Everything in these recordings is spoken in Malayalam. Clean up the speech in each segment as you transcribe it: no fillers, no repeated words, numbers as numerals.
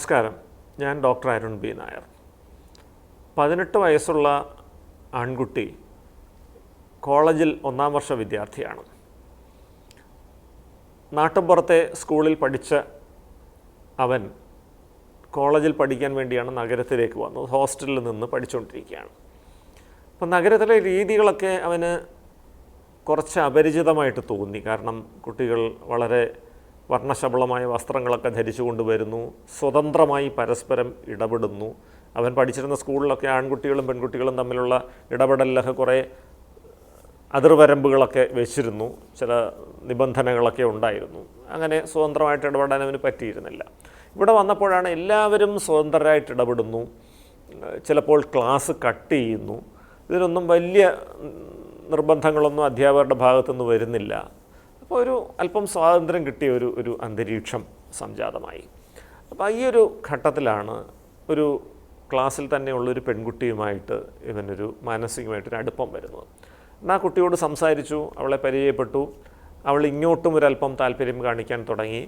നമസ്കാരം. ഞാൻ ഡോക്ടർ അരുൺ ബി നായർ. 18 വയസ്സുള്ള ആൺകുട്ടി കോളേജിൽ 1-ാം വർഷ വിദ്യാർത്ഥിയാണ്. നാട്ടുമ്പുറത്തെ സ്കൂളിൽ പഠിച്ച അവൻ കോളേജിൽ പഠിക്കാൻ വേണ്ടിയാണ് നഗരത്തിലേക്ക് വന്നത്. ഹോസ്റ്റലിൽ നിന്ന് പഠിച്ചുകൊണ്ടിരിക്കുകയാണ്. അപ്പോൾ നഗരത്തിലെ രീതികളൊക്കെ അവന് കുറച്ച് അപരിചിതമായിട്ട് തോന്നി. കാരണം കുട്ടികൾ വളരെ വർണ്ണശബളമായ വസ്ത്രങ്ങളൊക്കെ ധരിച്ചുകൊണ്ട് വരുന്നു, സ്വതന്ത്രമായി പരസ്പരം ഇടപെടുന്നു. അവൻ പഠിച്ചിരുന്ന സ്കൂളിലൊക്കെ ആൺകുട്ടികളും പെൺകുട്ടികളും തമ്മിലുള്ള ഇടപെടലിലൊക്കെ കുറേ അതിർവരമ്പുകളൊക്കെ വെച്ചിരുന്നു, ചില നിബന്ധനകളൊക്കെ ഉണ്ടായിരുന്നു. അങ്ങനെ സ്വതന്ത്രമായിട്ട് ഇടപെടാൻ അവന് പറ്റിയിരുന്നില്ല. ഇവിടെ വന്നപ്പോഴാണ് എല്ലാവരും സ്വതന്ത്രരായിട്ട് ഇടപെടുന്നു, ചിലപ്പോൾ ക്ലാസ് കട്ട് ചെയ്യുന്നു. ഇതിനൊന്നും വലിയ നിർബന്ധങ്ങളൊന്നും അധ്യാപകരുടെ ഭാഗത്തുനിന്ന് വരുന്നില്ല. അപ്പോൾ ഒരു അല്പം സ്വാതന്ത്ര്യം കിട്ടിയ ഒരു അന്തരീക്ഷം സംജാതമായി. അപ്പോൾ ഈ ഒരു ഘട്ടത്തിലാണ് ഒരു ക്ലാസ്സിൽ തന്നെയുള്ളൊരു പെൺകുട്ടിയുമായിട്ട് ഇവനൊരു മാനസികമായിട്ടൊരു അടുപ്പം വരുന്നത്. എന്നാൽ ആ കുട്ടിയോട് സംസാരിച്ചു, അവളെ പരിചയപ്പെട്ടു. അവൾ ഇങ്ങോട്ടും ഒരല്പം താല്പര്യം കാണിക്കാൻ തുടങ്ങി.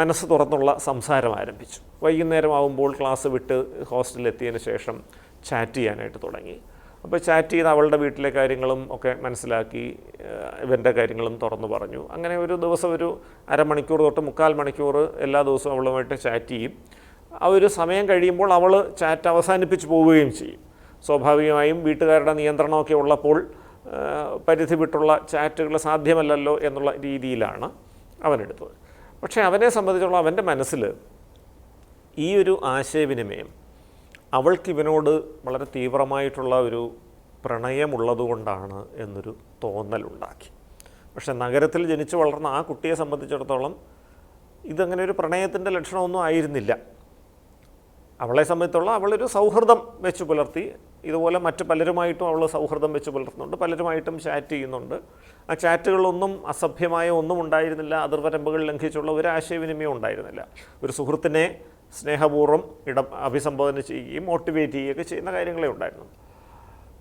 മനസ്സ് തുറന്നുള്ള സംസാരം ആരംഭിച്ചു. വൈകുന്നേരം ആകുമ്പോൾ ക്ലാസ് വിട്ട് ഹോസ്റ്റലിലെത്തിയതിന് ശേഷം ചാറ്റ് ചെയ്യാനായിട്ട് തുടങ്ങി. അപ്പോൾ ചാറ്റ് ചെയ്ത് അവളുടെ വീട്ടിലെ കാര്യങ്ങളും ഒക്കെ മനസ്സിലാക്കി, ഇവൻ്റെ കാര്യങ്ങളും തുറന്നു പറഞ്ഞു. അങ്ങനെ ഒരു ദിവസം ഒരു അരമണിക്കൂർ തൊട്ട് 3/4 മണിക്കൂർ എല്ലാ ദിവസവും അവളുമായിട്ട് ചാറ്റ് ചെയ്യും. ആ ഒരു സമയം കഴിയുമ്പോൾ അവൾ ചാറ്റ് അവസാനിപ്പിച്ച് പോവുകയും ചെയ്യും. സ്വാഭാവികമായും വീട്ടുകാരുടെ നിയന്ത്രണമൊക്കെ ഉള്ളപ്പോൾ പരിധി വിട്ടുള്ള ചാറ്റുകൾ സാധ്യമല്ലല്ലോ എന്നുള്ള രീതിയിലാണ് അവനെടുത്തത്. പക്ഷേ അവനെ സംബന്ധിച്ചുള്ള അവൻ്റെ മനസ്സിൽ ഈ ഒരു ആശയവിനിമയം അവൾക്കിവനോട് വളരെ തീവ്രമായിട്ടുള്ള ഒരു പ്രണയമുള്ളതുകൊണ്ടാണ് എന്നൊരു തോന്നലുണ്ടാക്കി. പക്ഷെ നഗരത്തിൽ ജനിച്ചു വളർന്ന ആ കുട്ടിയെ സംബന്ധിച്ചിടത്തോളം ഇതങ്ങനെ ഒരു പ്രണയത്തിൻ്റെ ലക്ഷണമൊന്നും ആയിരുന്നില്ല. അവളെ സംബന്ധിച്ചുള്ള അവളൊരു സൗഹൃദം വെച്ച് പുലർത്തി. ഇതുപോലെ മറ്റ് പലരുമായിട്ടും അവൾ സൗഹൃദം വെച്ച് പുലർത്തുന്നുണ്ട്, പലരുമായിട്ടും ചാറ്റ് ചെയ്യുന്നുണ്ട്. ആ ചാറ്റുകളിലൊന്നും അസഭ്യമായ ഒന്നും ഉണ്ടായിരുന്നില്ല, അതിർവരമ്പുകൾ ലംഘിച്ചുള്ള ഒരു ആശയവിനിമയം ഉണ്ടായിരുന്നില്ല. ഒരു സുഹൃത്തിനെ സ്നേഹപൂർവ്വം അഭിസംബോധന ചെയ്യുകയും മോട്ടിവേറ്റ് ചെയ്യുകയൊക്കെ ചെയ്യുന്ന കാര്യങ്ങളേ ഉണ്ടായിരുന്നു.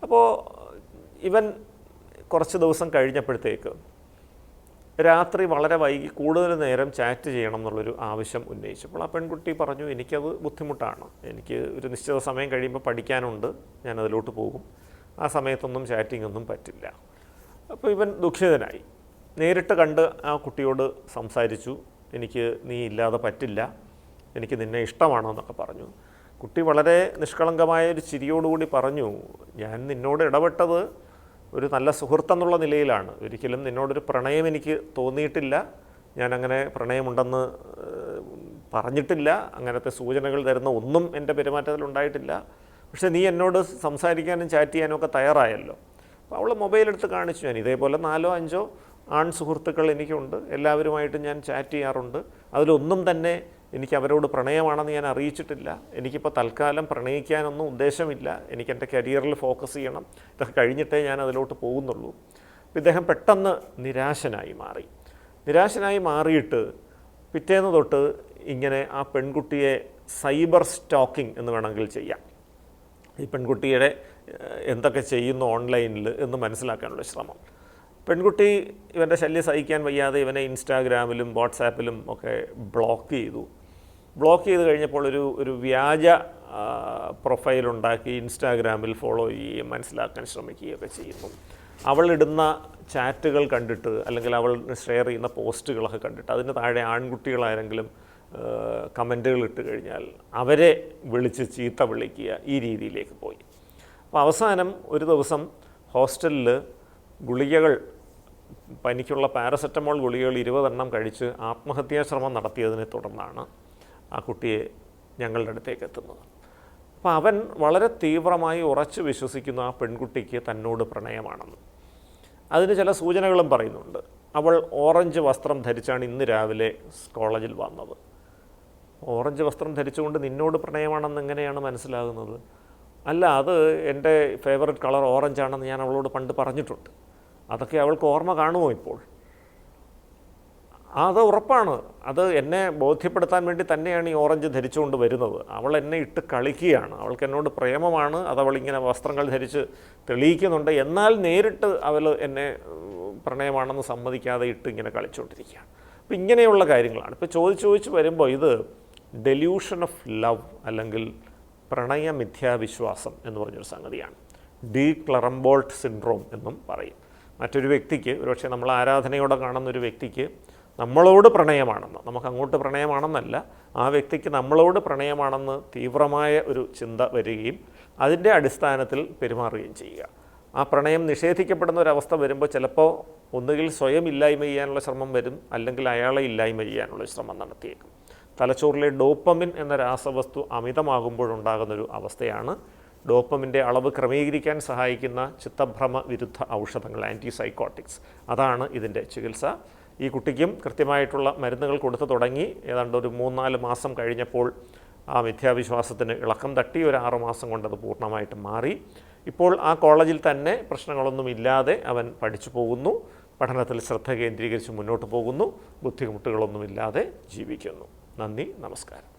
അപ്പോൾ ഇവൻ കുറച്ച് ദിവസം കഴിഞ്ഞപ്പോഴത്തേക്ക് രാത്രി വളരെ വൈകി കൂടുതൽ നേരം ചാറ്റ് ചെയ്യണം എന്നുള്ളൊരു ആവശ്യം ഉന്നയിച്ചപ്പോൾ ആ പെൺകുട്ടി പറഞ്ഞു, എനിക്കത് ബുദ്ധിമുട്ടാണ്, എനിക്ക് ഒരു നിശ്ചിത സമയം കഴിയുമ്പോൾ പഠിക്കാനുണ്ട്, ഞാനതിലോട്ട് പോകും, ആ സമയത്തൊന്നും ചാറ്റിംഗ് ഒന്നും പറ്റില്ല. അപ്പോൾ ഇവൻ ദുഃഖിതനായി. നേരിട്ട് കണ്ട് ആ കുട്ടിയോട് സംസാരിച്ചു. എനിക്ക് നീ ഇല്ലാതെ പറ്റില്ല, എനിക്ക് നിന്നെ ഇഷ്ടമാണെന്നൊക്കെ പറഞ്ഞു. കുട്ടി വളരെ നിഷ്കളങ്കമായ ഒരു ചിരിയോടുകൂടി പറഞ്ഞു, ഞാൻ നിന്നോട് ഇടപെട്ടത് ഒരു നല്ല സുഹൃത്തെന്നുള്ള നിലയിലാണ്. ഒരിക്കലും നിന്നോടൊരു പ്രണയം എനിക്ക് തോന്നിയിട്ടില്ല, ഞാനങ്ങനെ പ്രണയമുണ്ടെന്ന് പറഞ്ഞിട്ടില്ല, അങ്ങനത്തെ സൂചനകൾ തരുന്ന ഒന്നും എൻ്റെ പെരുമാറ്റത്തിലുണ്ടായിട്ടില്ല. പക്ഷേ നീ എന്നോട് സംസാരിക്കാനും ചാറ്റ് ചെയ്യാനും ഒക്കെ തയ്യാറായല്ലോ. അപ്പോൾ അവൾ മൊബൈലെടുത്ത് കാണിച്ചു. ഞാൻ ഇതേപോലെ 4-5 ആൺ സുഹൃത്തുക്കൾ എനിക്കുണ്ട്, എല്ലാവരുമായിട്ടും ഞാൻ ചാറ്റ് ചെയ്യാറുണ്ട്, അതിലൊന്നും തന്നെ എനിക്ക് അവരോട് പ്രണയമാണെന്ന് ഞാൻ അറിയിച്ചിട്ടില്ല. എനിക്കിപ്പോൾ തൽക്കാലം പ്രണയിക്കാനൊന്നും ഉദ്ദേശമില്ല, എനിക്ക് എൻ്റെ കരിയറിൽ ഫോക്കസ് ചെയ്യണം, ഇതൊക്കെ കഴിഞ്ഞിട്ടേ ഞാൻ അതിലോട്ട് പോകുന്നുള്ളൂ. അപ്പോൾ ഇദ്ദേഹം പെട്ടെന്ന് നിരാശനായി മാറിയിട്ട് പിറ്റേന്ന് തൊട്ട് ഇങ്ങനെ ആ പെൺകുട്ടിയെ സൈബർ സ്റ്റോക്കിംഗ് എന്ന് വേണമെങ്കിൽ ചെയ്യാം. ഈ പെൺകുട്ടിയുടെ എന്തൊക്കെ ചെയ്യുന്നു ഓൺലൈനിൽ എന്ന് മനസ്സിലാക്കാനുള്ള ശ്രമം. പെൺകുട്ടി ഇവൻ്റെ ശല്യം സഹിക്കാൻ വയ്യാതെ ഇവനെ ഇൻസ്റ്റാഗ്രാമിലും വാട്സാപ്പിലും ഒക്കെ ബ്ലോക്ക് ചെയ്ത് കഴിഞ്ഞപ്പോൾ ഒരു വ്യാജ പ്രൊഫൈലുണ്ടാക്കി ഇൻസ്റ്റാഗ്രാമിൽ ഫോളോ ചെയ്യുകയും മനസ്സിലാക്കാൻ ശ്രമിക്കുകയൊക്കെ ചെയ്യുന്നു. അവളിടുന്ന ചാറ്റുകൾ കണ്ടിട്ട് അല്ലെങ്കിൽ അവൾ ഷെയർ ചെയ്യുന്ന പോസ്റ്റുകളൊക്കെ കണ്ടിട്ട് അതിന് താഴെ ആൺകുട്ടികളാരെങ്കിലും കമൻറ്റുകൾ ഇട്ട് കഴിഞ്ഞാൽ അവരെ വിളിച്ച് ചീത്ത വിളിക്കുക, ഈ രീതിയിലേക്ക് പോയി. അപ്പോൾ അവസാനം ഒരു ദിവസം ഹോസ്റ്റലിൽ ഗുളികകൾ, പനിക്കുള്ള പാരസെറ്റമോൾ ഗുളികകൾ 20 എണ്ണം കഴിച്ച് ആത്മഹത്യാശ്രമം നടത്തിയതിനെ തുടർന്നാണ് ആ കുട്ടിയെ ഞങ്ങളുടെ അടുത്തേക്ക് എത്തുന്നത്. അപ്പോൾ അവൻ വളരെ തീവ്രമായി ഉറച്ചു വിശ്വസിക്കുന്ന ആ പെൺകുട്ടിക്ക് തന്നോട് പ്രണയമാണെന്ന്. അതിന് ചില സൂചനകളും പറയുന്നുണ്ട്. അവൾ ഓറഞ്ച് വസ്ത്രം ധരിച്ചാണ് ഇന്ന് രാവിലെ കോളേജിൽ വന്നത്. ഓറഞ്ച് വസ്ത്രം ധരിച്ചുകൊണ്ട് നിന്നോട് പ്രണയമാണെന്ന് എങ്ങനെയാണ് മനസ്സിലാകുന്നത്? അല്ല, അത് എൻ്റെ ഫേവററ്റ് കളർ ഓറഞ്ചാണെന്ന് ഞാൻ അവളോട് പണ്ട് പറഞ്ഞിട്ടുണ്ട്. അതൊക്കെ അവൾക്ക് ഓർമ്മ കാണുമോ ഇപ്പോൾ? അത് ഉറപ്പാണ്. അത് എന്നെ ബോധ്യപ്പെടുത്താൻ വേണ്ടി തന്നെയാണ് ഈ ഓറഞ്ച് ധരിച്ചുകൊണ്ട് വരുന്നത്. അവൾ എന്നെ ഇട്ട് കളിക്കുകയാണ്, അവൾക്ക് എന്നോട് പ്രേമമാണ്, അതവളിങ്ങനെ വസ്ത്രങ്ങൾ ധരിച്ച് തെളിയിക്കുന്നുണ്ട്. എന്നാൽ നേരിട്ട് അവൾ എന്നെ പ്രണയമാണെന്ന് സമ്മതിക്കാതെ ഇട്ട് ഇങ്ങനെ കളിച്ചുകൊണ്ടിരിക്കുകയാണ്. അപ്പോൾ ഇങ്ങനെയുള്ള കാര്യങ്ങളാണ് ഇപ്പോൾ ചോദിച്ച് വരുമ്പോൾ ഇത് ഡെല്യൂഷൻ ഓഫ് ലവ് അല്ലെങ്കിൽ പ്രണയ മിഥ്യാവിശ്വാസം എന്ന് പറഞ്ഞൊരു സംഗതിയാണ്. ഡി ക്ലറംബോൾട്ട് സിൻഡ്രോം എന്നും പറയും. മറ്റൊരു വ്യക്തിക്ക്, ഒരുപക്ഷെ നമ്മൾ ആരാധനയോടെ കാണുന്ന ഒരു വ്യക്തിക്ക് നമ്മളോട് പ്രണയമാണെന്ന്, നമുക്ക് അങ്ങോട്ട് പ്രണയമാണെന്നല്ല, ആ വ്യക്തിക്ക് നമ്മളോട് പ്രണയമാണെന്ന് തീവ്രമായ ഒരു ചിന്ത വരികയും അതിൻ്റെ അടിസ്ഥാനത്തിൽ പെരുമാറുകയും ചെയ്യുക. ആ പ്രണയം നിഷേധിക്കപ്പെടുന്ന ഒരവസ്ഥ വരുമ്പോൾ ചിലപ്പോൾ ഒന്നുകിൽ സ്വയം ഇല്ലായ്മ ചെയ്യാനുള്ള ശ്രമം വരും, അല്ലെങ്കിൽ അയാളെ ഇല്ലായ്മ ചെയ്യാനുള്ള ശ്രമം നടത്തിയേക്കും. തലച്ചോറിലെ ഡോപ്പമിൻ എന്ന രാസവസ്തു അമിതമാകുമ്പോഴുണ്ടാകുന്നൊരു അവസ്ഥയാണ് ഡോപ്പമിൻ്റെ അളവ് ക്രമീകരിക്കാൻ സഹായിക്കുന്ന ചിത്തഭ്രമ വിരുദ്ധ ഔഷധങ്ങൾ, ആൻറ്റിസൈക്കോട്ടിക്സ്. അതാണ് ഇതിൻ്റെ ചികിത്സ. ഈ കുട്ടിക്കും കൃത്യമായിട്ടുള്ള മരുന്നുകൾ കൊടുത്തു തുടങ്ങി. ഏതാണ്ട് ഒരു 3-4 മാസം കഴിഞ്ഞപ്പോൾ ആ മിഥ്യാവിശ്വാസത്തിന് ഇളക്കം തട്ടി. ഒരു 6 മാസം കൊണ്ട് അത് പൂർണ്ണമായിട്ട് മാറി. ഇപ്പോൾ ആ കോളേജിൽ തന്നെ പ്രശ്നങ്ങളൊന്നുമില്ലാതെ അവൻ പഠിച്ചു പോകുന്നു, പഠനത്തിൽ ശ്രദ്ധ കേന്ദ്രീകരിച്ച് മുന്നോട്ട് പോകുന്നു, ബുദ്ധിമുട്ടുകളൊന്നുമില്ലാതെ ജീവിക്കുന്നു. നന്ദി, നമസ്കാരം.